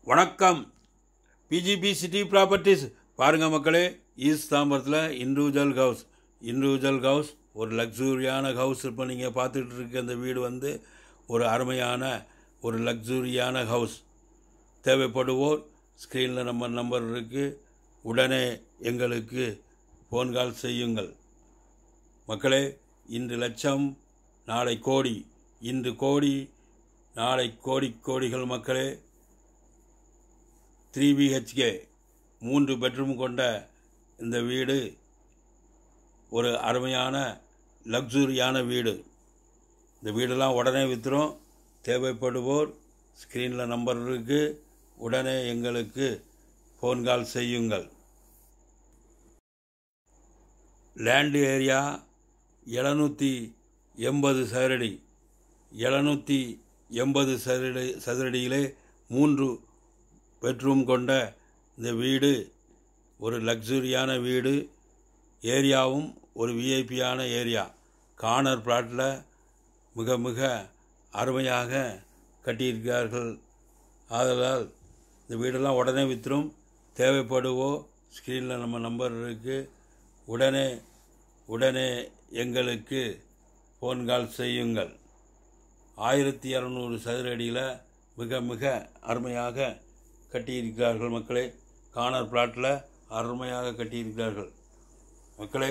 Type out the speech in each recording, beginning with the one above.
வணக்கம். PGP city properties பாருங்கள் மக்களே. ஈஸ்ட் தாம்பரத்தில் இண்டிவிஜுவல் ஹவுஸ் ஒரு லக்ஸூரியான ஹவுஸ். இப்போ நீங்கள் பார்த்துட்டு இருக்க அந்த வீடு வந்து ஒரு அருமையான ஒரு லக்ஸூரியான ஹவுஸ். தேவைப்படுவோர் ஸ்க்ரீனில் நம்பர் இருக்குது. உடனே எங்களுக்கு ஃபோன் கால் செய்யுங்கள் மக்களே. இன்று லட்சம் நாளை கோடி, இன்று கோடி நாளை கோடிகள் மக்களே. 3 BHK 3 பெட்ரூம் கொண்ட இந்த வீடு ஒரு அருமையான லக்ஸூரியான வீடு. இந்த வீடெல்லாம் உடனே விற்றுரும். தேவைப்படுவோர் ஸ்க்ரீனில் நம்பர் இருக்குது. உடனே எங்களுக்கு ஃபோன் கால் செய்யுங்கள். லேண்டு ஏரியா 780 சதுரடி. 780 சதுரடியிலே 3 பெட்ரூம் கொண்ட இந்த வீடு ஒரு லக்ஸூரியான வீடு. ஏரியாவும் ஒரு விஐபியான ஏரியா. கார்னர் பிளாட்டில் மிக அருமையாக கட்டியிருக்கிறார்கள். ஆதலால் இந்த வீடெல்லாம் உடனே விற்றுரும். தேவைப்படுவோ ஸ்க்ரீனில் நம்பர் இருக்குது. உடனே எங்களுக்கு ஃபோன் கால் செய்யுங்கள். 1200 சதுரடியில் மிக அருமையாக கட்டியிருக்கிறார்கள் மக்களே. கார்னர் பிளாட்டில் அருமையாக கட்டியிருக்கிறார்கள் மக்களே.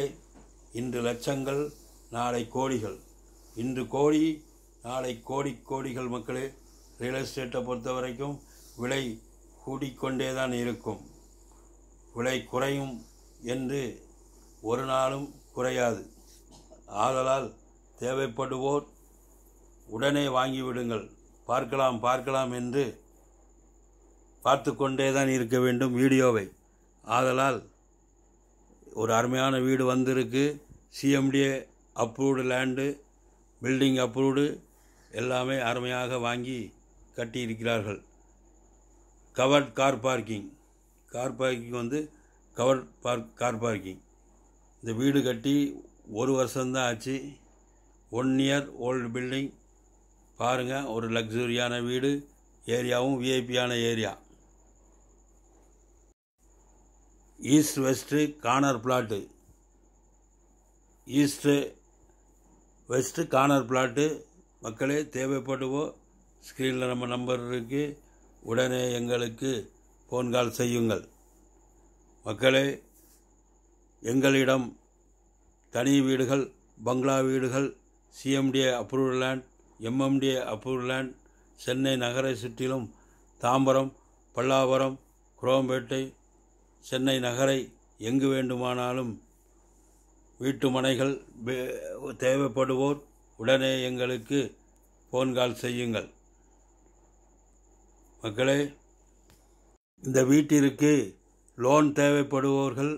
இன்று லட்சங்கள் நாளை கோடிகள். இன்று கோடி நாளை கோடிகள் மக்களே. ரியல் எஸ்டேட்டை பொறுத்த வரைக்கும் விலை கூடிக்கொண்டே தான் இருக்கும். விலை குறையும் என்று ஒரு நாளும் குறையாது. ஆதலால் தேவைப்படுவோர் உடனே வாங்கிவிடுங்கள். பார்க்கலாம் என்று பார்த்து கொண்டே தான் இருக்க வேண்டும் வீடியோவை. ஆதலால் ஒரு அருமையான வீடு வந்திருக்கு. CMDA approved land, building approved, எல்லாமே அருமையாக வாங்கி கட்டியிருக்கிறார்கள். கவர்ட் கார் பார்க்கிங் வந்து கவர்ட் கார் பார்க்கிங். இந்த வீடு கட்டி 1 வருஷம்தான் ஆச்சு. 1 இயர் ஓல்டு பில்டிங். பாருங்கள், ஒரு லக்ஸூரியான வீடு. ஏரியாவும் விஐபியான ஏரியா. East west corner plot. West corner plot மக்களே. தேவைப்படுவோ ஸ்க்ரீனில் நம்பர் இருக்குது. உடனே எங்களுக்கு ஃபோன் கால் செய்யுங்கள் மக்களே. எங்களிடம் தனி வீடுகள், பங்களா வீடுகள், CMDA approved land, MMDA approved land, Chennai நகரை சுற்றிலும் தாம்பரம், பல்லாவரம், குரோம்பேட்டை, சென்னை நகரை எங்கு வேண்டுமானாலும் வீட்டு மனைகள் தேவைப்படுவோர் உடனே எங்களுக்கு ஃபோன் கால் செய்யுங்கள் மக்களே. இந்த வீட்டிற்கு லோன் தேவைப்படுவோர்கள்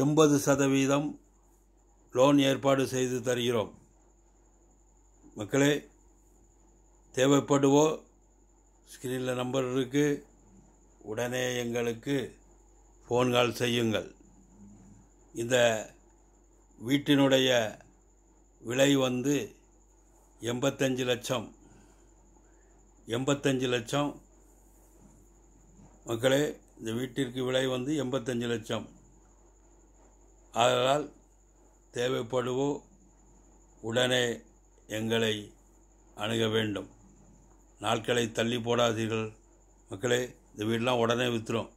80% லோன் ஏற்பாடு செய்து தருகிறோம் மக்களே. தேவைப்படுவோ ஸ்க்ரீனில் நம்பர் இருக்குது. உடனே எங்களுக்கு ஃபோன் கால் செய்யுங்கள். இந்த வீட்டினுடைய விலை வந்து 85 லட்சம். 85 லட்சம் மக்களே. இந்த வீட்டிற்கு விலை வந்து 85 லட்சம். ஆதலால் தேவைப்படுவோ உடனே எங்களை அணுக வேண்டும். நாட்களை தள்ளி போடாதீர்கள் மக்களே. இந்த வீடெலாம் உடனே விற்றுரும்.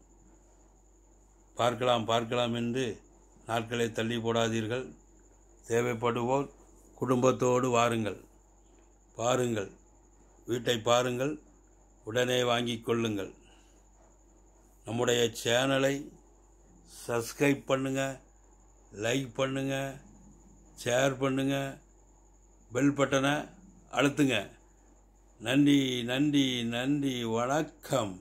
பார்க்கலாம் என்று நாட்களை தள்ளி போடாதீர்கள். தேவைப்படுவோர் குடும்பத்தோடு வாருங்கள். பாருங்கள், வீட்டை பாருங்கள். உடனே வாங்கிக் கொள்ளுங்கள். நம்முடைய சேனலை சப்ஸ்கிரைப் பண்ணுங்கள், லைக் பண்ணுங்கள், ஷேர் பண்ணுங்கள், பெல் பட்டனை அழுத்துங்க. நன்றி. வணக்கம்.